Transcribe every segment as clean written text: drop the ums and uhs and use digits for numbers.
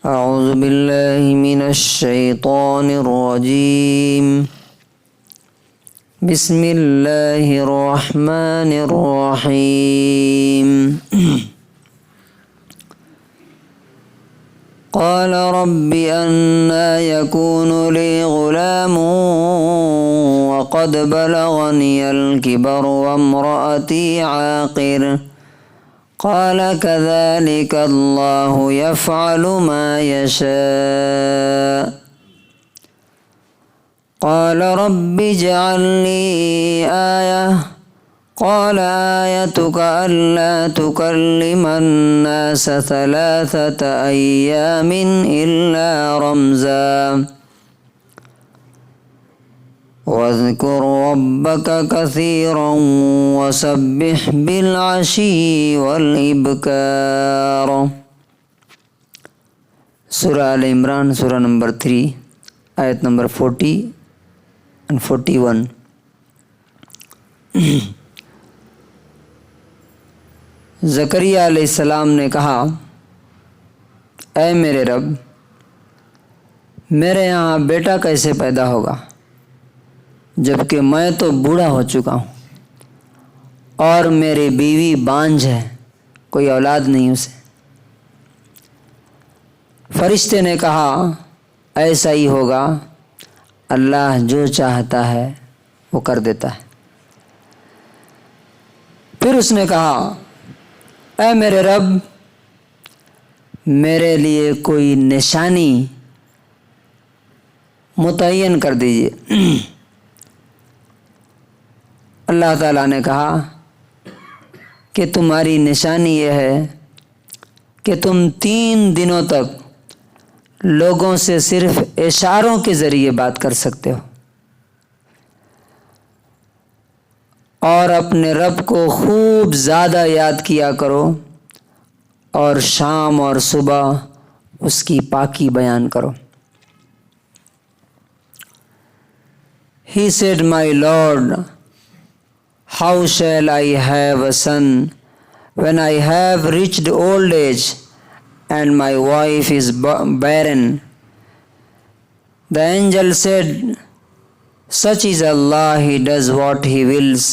اعوذ باللہ من الشیطان الرجیم بسم اللہ الرحمن الرحیم قال رب أنى يكون لي غلام وقد بلغني الكبر وامرأتي عاقر قال كذلك الله يفعل ما يشاء قال رب اجعل لي آية قال آيتك ألا تكلم الناس 3 أيام إلا رمزا واذكر ربك كثيرا وسبح بالعشي والإبكار. سورہ آل عمران، سورہ نمبر 3، آیت نمبر 40 and 41. زکریہ علیہ السلام نے کہا، اے میرے رب، میرے یہاں بیٹا کیسے پیدا ہوگا جبکہ میں تو بوڑھا ہو چکا ہوں اور میری بیوی بانجھ ہے، کوئی اولاد نہیں اسے. فرشتے نے کہا، ایسا ہی ہوگا، اللہ جو چاہتا ہے وہ کر دیتا ہے. پھر اس نے کہا، اے میرے رب، میرے لیے کوئی نشانی متعین کر دیجیے. اللہ تعالیٰ نے کہا کہ تمہاری نشانی یہ ہے کہ تم 3 دنوں تک لوگوں سے صرف اشاروں کے ذریعے بات کر سکتے ہو اور اپنے رب کو خوب زیادہ یاد کیا کرو اور شام اور صبح اس کی پاکی بیان کرو. He said, My Lord, how shall I have a son when I have reached old age and my wife is barren? The angel said, Such is Allah, He does what He wills.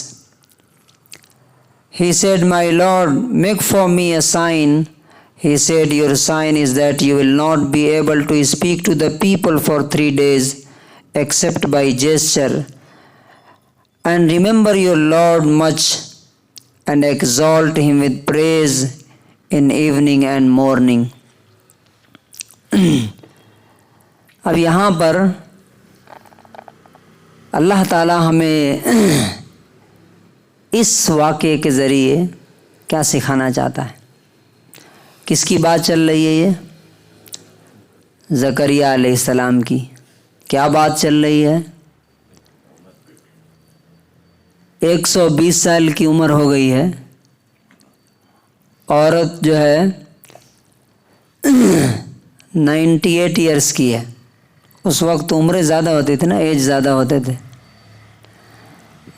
He said, My Lord, make for me a sign. He said, Your sign is that you will not be able to speak to the people for 3 days except by gesture. And remember your Lord much and exalt Him with praise in evening and morning. اب یہاں پر اللہ تعالیٰ ہمیں اس واقعے کے ذریعے کیا سکھانا چاہتا ہے؟ کس کی بات چل رہی ہے؟ یہ زکریہ علیہ السلام کی. کیا بات چل رہی ہے؟ 120 سال کی عمر ہو گئی ہے. عورت جو ہے 98 ایئرس کی ہے. اس وقت عمریں زیادہ ہوتی تھی نا، ایج زیادہ ہوتے تھے.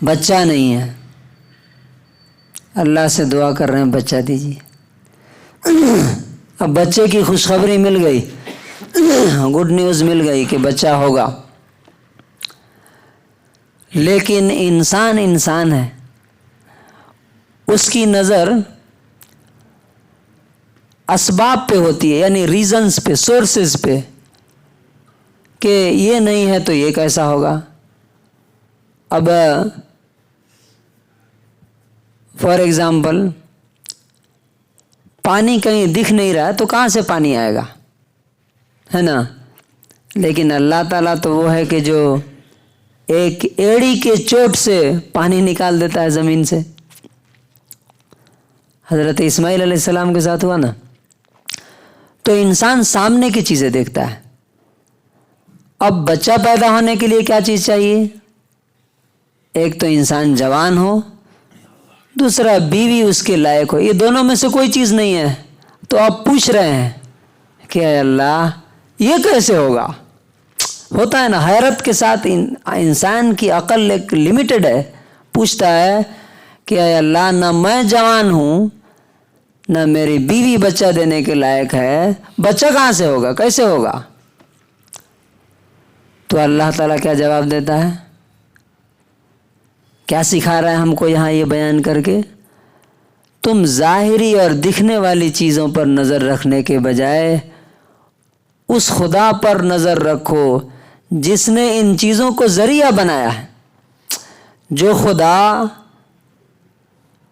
بچہ نہیں ہے. اللہ سے دعا کر رہے ہیں بچہ دیجیے. اب بچے کی خوشخبری مل گئی، گڈ نیوز مل گئی کہ بچہ ہوگا. لیکن انسان ہے، اس کی نظر اسباب پہ ہوتی ہے، یعنی ریزنز پہ، سورسز پہ، کہ یہ نہیں ہے تو یہ کیسا ہوگا. اب فار ایگزامپل پانی کہیں دکھ نہیں رہا تو کہاں سے پانی آئے گا، ہے نا. لیکن اللہ تعالیٰ تو وہ ہے کہ جو ایک ایڑی کے چوٹ سے پانی نکال دیتا ہے زمین سے. حضرت اسماعیل علیہ السلام کے ساتھ ہوا نا. تو انسان سامنے کی چیزیں دیکھتا ہے. اب بچہ پیدا ہونے کے لیے کیا چیز چاہیے؟ ایک تو انسان جوان ہو، دوسرا بیوی اس کے لائق ہو. یہ دونوں میں سے کوئی چیز نہیں ہے. تو آپ پوچھ رہے ہیں کہ اے اللہ یہ کیسے ہوگا؟ ہوتا ہے نا، حیرت کے ساتھ انسان کی عقل ایک لمیٹڈ ہے. پوچھتا ہے کہ اے اللہ، نہ میں جوان ہوں نہ میری بیوی بچہ دینے کے لائق ہے، بچہ کہاں سے ہوگا، کیسے ہوگا؟ تو اللہ تعالیٰ کیا جواب دیتا ہے؟ کیا سکھا رہا ہے ہم کو یہاں یہ بیان کر کے؟ تم ظاہری اور دکھنے والی چیزوں پر نظر رکھنے کے بجائے اس خدا پر نظر رکھو جس نے ان چیزوں کو ذریعہ بنایا ہے۔ جو خدا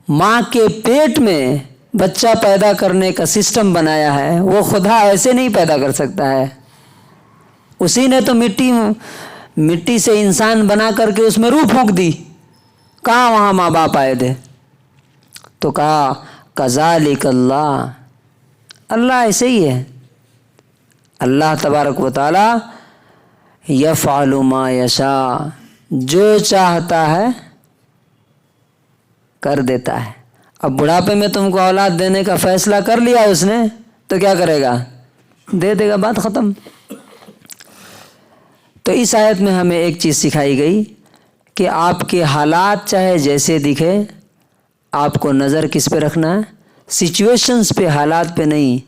ماں کے پیٹ میں بچہ پیدا کرنے کا سسٹم بنایا ہے، وہ خدا ایسے نہیں پیدا کر سکتا ہے۔ اسی نے تو مٹی سے انسان بنا کر کے اس میں روح پھونک دی، کہاں وہاں ماں باپ آئے تھے؟ تو کہا کذالک اللہ، اللہ ایسے ہی ہے۔ اللہ تبارک و تعالی یفعل ما یشاء، جو چاہتا ہے کر دیتا ہے۔ اب بڑھاپے میں تم کو اولاد دینے کا فیصلہ کر لیا اس نے، تو کیا کرے گا؟ دے دے گا، بات ختم۔ تو اس آیت میں ہمیں ایک چیز سکھائی گئی کہ آپ کے حالات چاہے جیسے دکھے، آپ کو نظر کس پہ رکھنا ہے؟ سچویشنز پہ، حالات پہ نہیں،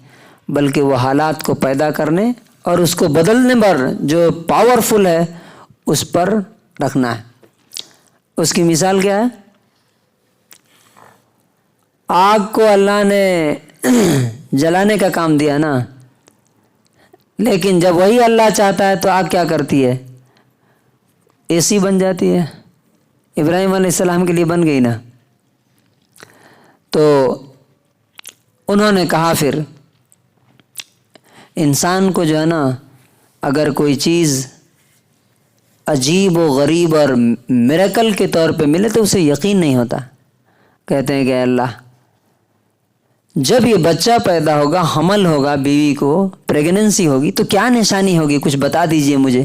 بلکہ وہ حالات کو پیدا کرنے اور اس کو بدلنے پر جو پاورفل ہے اس پر رکھنا ہے۔ اس کی مثال کیا ہے؟ آگ کو اللہ نے جلانے کا کام دیا نا، لیکن جب وہی اللہ چاہتا ہے تو آگ کیا کرتی ہے؟ اے سی بن جاتی ہے۔ ابراہیم علیہ السلام کے لیے بن گئی نا۔ تو انہوں نے کہا پھر انسان کو جو ہے نا، اگر کوئی چیز عجیب و غریب اور میریکل کے طور پہ ملے تو اسے یقین نہیں ہوتا۔ کہتے ہیں کہ اللہ جب یہ بچہ پیدا ہوگا، حمل ہوگا، بیوی کو پریگننسی ہوگی، تو کیا نشانی ہوگی؟ کچھ بتا دیجئے مجھے۔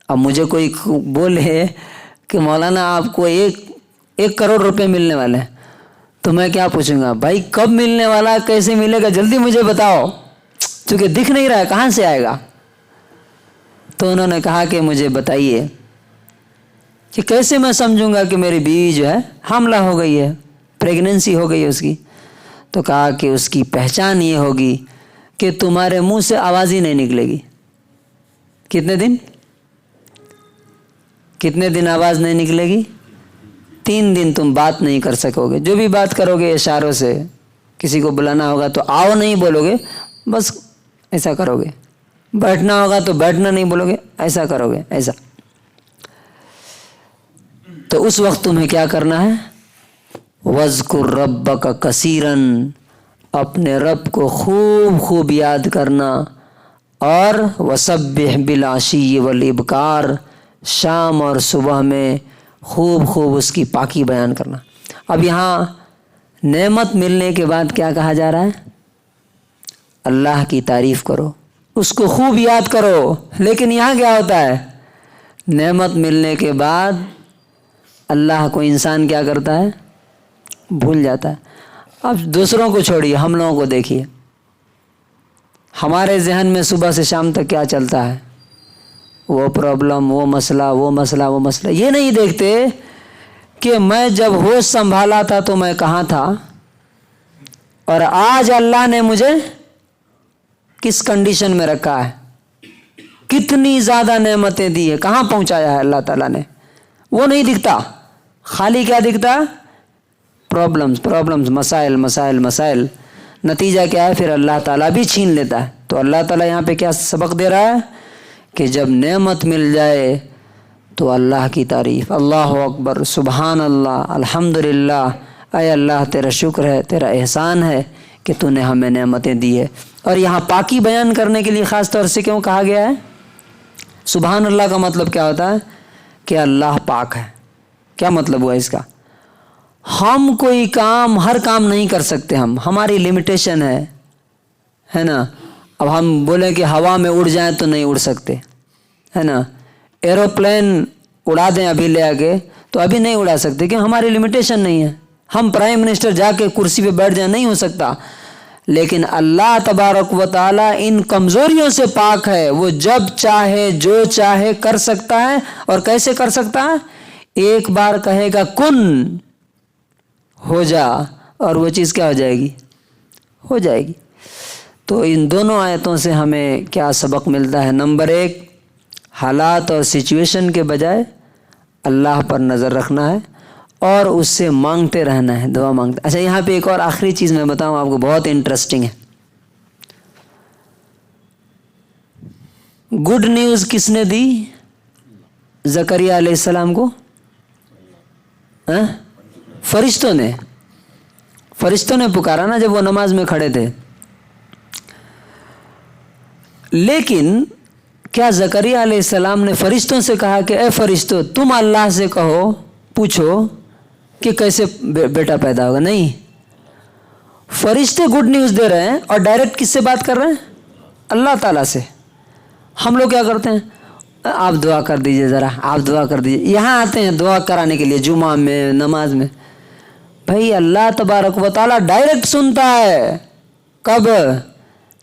اب مجھے کوئی بولے کہ مولانا آپ کو 1 کروڑ روپے ملنے والے ہیں، تو میں کیا پوچھوں گا؟ بھائی کب ملنے والا ہے، کیسے ملے گا، جلدی مجھے بتاؤ، چونکہ دکھ نہیں رہا ہے، کہاں سے آئے گا؟ تو انہوں نے کہا کہ مجھے بتائیے کہ کیسے میں سمجھوں گا کہ میری بیوی جو ہے حاملہ ہو گئی ہے، پریگننسی ہو گئی ہے اس کی؟ تو کہا کہ اس کی پہچان یہ ہوگی کہ تمہارے منہ سے آواز ہی نہیں نکلے گی۔ کتنے دن آواز نہیں نکلے گی؟ 3 دن تم بات نہیں کر سکو گے۔ جو بھی بات کرو گے اشاروں سے، کسی کو بلانا ہوگا تو آؤ نہیں بولو گے، بس ایسا کرو گے۔ بیٹھنا ہوگا تو بیٹھنا نہیں بولو گے، ایسا کرو گے، ایسا۔ تو اس وقت تمہیں کیا کرنا ہے؟ وَاذْكُرْ رَبَّكَ كَثِيرًا، اپنے رب کو خوب یاد کرنا، اور وَسَبِّحْ بِالْعَشِيِّ وَالْإِبْكَارِ، شام اور صبح میں خوب اس کی پاکی بیان کرنا۔ اب یہاں نعمت ملنے کے بعد کیا کہا جا رہا ہے؟ اللہ کی تعریف کرو، اس کو خوب یاد کرو۔ لیکن یہاں کیا ہوتا ہے؟ نعمت ملنے کے بعد اللہ کو انسان کیا کرتا ہے؟ بھول جاتا ہے۔ اب دوسروں کو چھوڑیے، ہم لوگوں کو دیکھیے، ہمارے ذہن میں صبح سے شام تک کیا چلتا ہے؟ وہ پرابلم، وہ مسئلہ۔ یہ نہیں دیکھتے کہ میں جب ہوش سنبھالا تھا تو میں کہاں تھا، اور آج اللہ نے مجھے کس کنڈیشن میں رکھا ہے، کتنی زیادہ نعمتیں دی ہے، کہاں پہنچایا ہے اللہ تعالیٰ نے۔ وہ نہیں دکھتا، خالی کیا دکھتا؟ پرابلمز، مسائل۔ نتیجہ کیا ہے؟ پھر اللہ تعالیٰ بھی چھین لیتا ہے۔ تو اللہ تعالیٰ یہاں پہ کیا سبق دے رہا ہے کہ جب نعمت مل جائے تو اللہ کی تعریف، اللہ اکبر، سبحان اللہ، الحمدللہ، اے اللہ تیرا شکر ہے، تیرا احسان ہے کہ تو نے ہمیں نعمتیں دی ہے۔ اور یہاں پاکی بیان کرنے کے لیے خاص طور سے کیوں کہا گیا ہے؟ سبحان اللہ کا مطلب کیا ہوتا ہے؟ کہ اللہ پاک ہے۔ کیا مطلب ہوا اس کا؟ ہم کوئی کام، ہر کام نہیں کر سکتے، ہماری لمیٹیشن ہے نا۔ اب ہم بولیں کہ ہوا میں اڑ جائیں تو نہیں اڑ سکتے، ہے نا۔ ایروپلین اڑا دیں ابھی لے آگے تو ابھی نہیں اڑا سکتے، کہ ہماری لمیٹیشن نہیں ہے۔ ہم پرائم منسٹر جا کے کرسی پہ بیٹھ جائیں، نہیں ہو سکتا۔ لیکن اللہ تبارک و تعالیٰ ان کمزوریوں سے پاک ہے، وہ جب چاہے جو چاہے کر سکتا ہے۔ اور کیسے کر سکتا ہے؟ ایک بار کہے گا کن، ہو جا، اور وہ چیز کیا ہو جائے گی؟ ہو جائے گی۔ تو ان دونوں آیتوں سے ہمیں کیا سبق ملتا ہے؟ نمبر 1، حالات اور سچویشن کے بجائے اللہ پر نظر رکھنا ہے اور اس سے مانگتے رہنا ہے، دعا مانگتے۔ اچھا، یہاں پہ ایک اور آخری چیز میں بتاؤں آپ کو، بہت انٹرسٹنگ ہے۔ گڈ نیوز کس نے دی زکریا علیہ السلام کو؟ فرشتوں نے پکارا نا جب وہ نماز میں کھڑے تھے۔ لیکن کیا زکریا علیہ السلام نے فرشتوں سے کہا کہ اے فرشتوں تم اللہ سے کہو، پوچھو کہ کیسے بیٹا پیدا ہوگا؟ نہیں، فرشتے گڈ نیوز دے رہے ہیں اور ڈائریکٹ کس سے بات کر رہے ہیں؟ اللہ تعالیٰ سے۔ ہم لوگ کیا کرتے ہیں؟ آپ دعا کر دیجئے، ذرا آپ دعا کر دیجئے، یہاں آتے ہیں دعا کرانے کے لیے جمعہ میں، نماز میں۔ بھائی اللہ تبارک و تعالیٰ ڈائریکٹ سنتا ہے، کب؟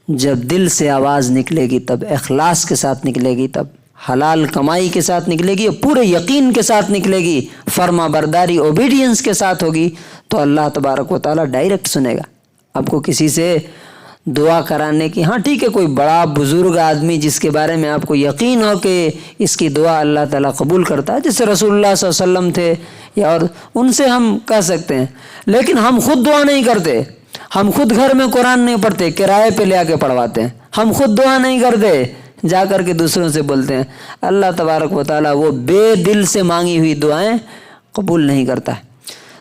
جب دل سے آواز نکلے گی، تب اخلاص کے ساتھ نکلے گی، تب حلال کمائی کے ساتھ نکلے گی، پورے یقین کے ساتھ نکلے گی، فرما برداری اوبیڈینس کے ساتھ ہوگی، تو اللہ تبارک و تعالیٰ ڈائریکٹ سنے گا۔ آپ کو کسی سے دعا کرانے کی، ہاں ٹھیک ہے، کوئی بڑا بزرگ آدمی جس کے بارے میں آپ کو یقین ہو کہ اس کی دعا اللہ تعالیٰ قبول کرتا ہے، جیسے رسول اللہ صلی اللہ علیہ وسلم تھے، یا اور ان سے ہم کہہ سکتے ہیں، لیکن ہم خود دعا نہیں کرتے، ہم خود گھر میں قرآن نہیں پڑھتے، کرائے پہ لے آ کے پڑھواتے ہیں، ہم خود دعا نہیں کرتے، جا کر کے دوسروں سے بولتے ہیں۔ اللہ تبارک و تعالیٰ وہ بے دل سے مانگی ہوئی دعائیں قبول نہیں کرتا ہے۔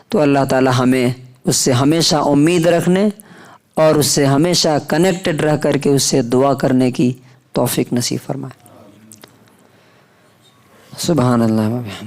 تو اللہ تعالیٰ ہمیں اس سے ہمیشہ امید رکھنے اور اس سے ہمیشہ کنیکٹڈ رہ کر کے اس سے دعا کرنے کی توفیق نصیب فرمائے۔ سبحان اللہ۔